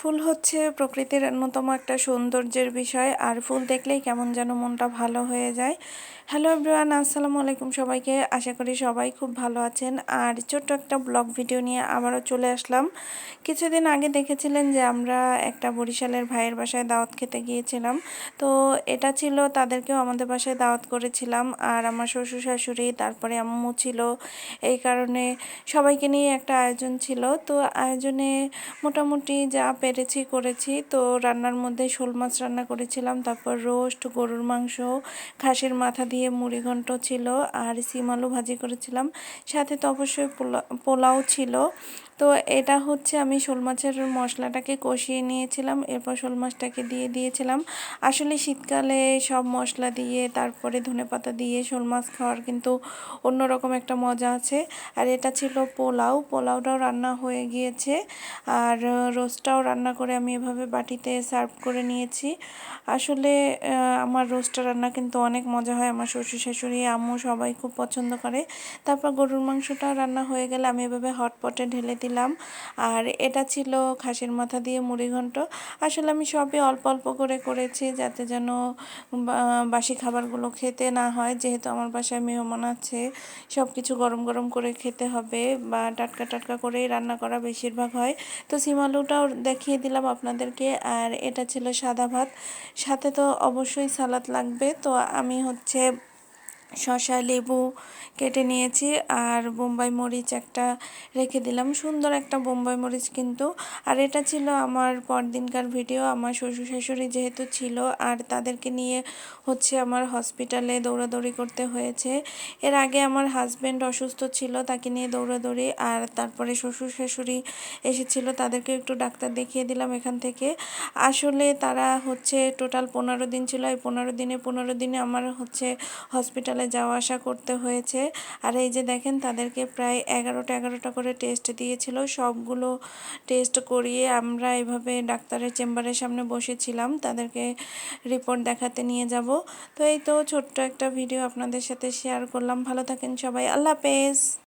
ফুল হচ্ছে প্রকৃতির অন্যতম একটা সৌন্দর্যের বিষয়, আর ফুল দেখলেই কেমন যেন মনটা ভালো হয়ে যায়। হ্যালো এভরিওয়ান, আসসালামু আলাইকুম সবাইকে। আশা করি সবাই খুব ভালো আছেন। আর ছোট্ট একটা ব্লগ ভিডিও নিয়ে আবারও চলে আসলাম। কিছুদিন আগে দেখেছিলেন যে আমরা একটা বরিশালের ভাইয়ের বাসায় দাওয়াত খেতে গিয়েছিলাম। তো এটা ছিল, তাদেরকেও আমাদের বাসায় দাওয়াত করেছিলাম। আর আমার শ্বশুর শাশুড়ি, তারপরে আম্মু ছিল। এই কারণে সবাইকে নিয়ে একটা আয়োজন ছিল। তো আয়োজনে মোটামুটি যা পেরেছি করেছি। তো রান্নার মধ্যে শোল মাছ রান্না করেছিলাম, তারপর রোস্ট, গরুর মাংস, খাসির মাথা দিয়ে মুড়িঘণ্ট ছিল, আর সিম আলু ভাজি করেছিলাম। সাথে তো অবশ্যই পোলাও ছিল। তো এটা হচ্ছে আমি শোল মাছের মশলাটাকে কষিয়ে নিয়েছিলাম, এরপর শোল মাছটাকে দিয়ে দিয়েছিলাম। আসলে শীতকালে সব মশলা দিয়ে তারপরে ধনেপাতা দিয়ে শোল মাছ খাওয়ার কিন্তু অন্যরকম একটা মজা আছে। আর এটা ছিল পোলাওটাও রান্না হয়ে গিয়েছে। আর রোস্টটাও রান্না করে আমি এভাবে বাটিতে সার্ভ করে নিয়েছি। আসলে আমার রোস্টটা রান্না কিন্তু অনেক মজা হয়, আমার শ্বশুর শাশুড়ি আম্মু সবাই খুব পছন্দ করে। তারপর গরুর মাংসটা রান্না হয়ে গেলে আমি এভাবে হটপটে ঢেলে দিলাম। আর এটা ছিল খাসির মাথা দিয়ে মুড়িঘণ্ট। আসলে আমি সবই অল্প অল্প করে করেছি, যাতে যেন বাসি খাবারগুলো খেতে না হয়। যেহেতু আমার বাসায় মেহমান আছে, সব কিছু গরম গরম করে খেতে হবে, বা টাটকা টাটকা করেই রান্না করা বেশিরভাগ হয়। তো সিম আলুটাও দেখিয়ে দিলাম আপনাদেরকে। আর এটা ছিল সাদা ভাত, সাথে তো অবশ্যই সালাদ লাগবে। তো আমি হচ্ছে শসা, লেবু কেটে নিয়েছি, আর বোম্বাই মরিচ একটা রেখে দিলাম, সুন্দর একটা বোম্বাই মরিচ কিন্তু। আর এটা ছিল আমার পরদিনকার ভিডিও। আমার শ্বশুর শাশুড়ি যেহেতু ছিল, আর তাদেরকে নিয়ে হচ্ছে আমার হসপিটালে দৌড়াদৌড়ি করতে হয়েছে। এর আগে আমার হাজব্যান্ড অসুস্থ ছিল, তাকে নিয়ে দৌড়াদৌড়ি। আর তারপরে শ্বশুর শাশুড়ি এসেছিল, তাদেরকে একটু ডাক্তার দেখিয়ে দিলাম এখান থেকে। আসলে তারা হচ্ছে টোটাল 15 দিন ছিল। এই 15 দিনে আমার হচ্ছে হসপিটালে যাওয়া আসা করতে হয়েছে। আর এই যে দেখেন, তাদেরকে প্রায় 11টা করে টেস্ট দিয়েছিল। সবগুলো টেস্ট করিয়ে আমরা এভাবে ডাক্তারের চেম্বারের সামনে বসেছিলাম, তাদেরকে রিপোর্ট দেখাতে নিয়ে যাব। তো এই তো ছোট্ট একটা ভিডিও আপনাদের সাথে শেয়ার করলাম। ভালো থাকেন সবাই, আল্লাহ হাফেজ।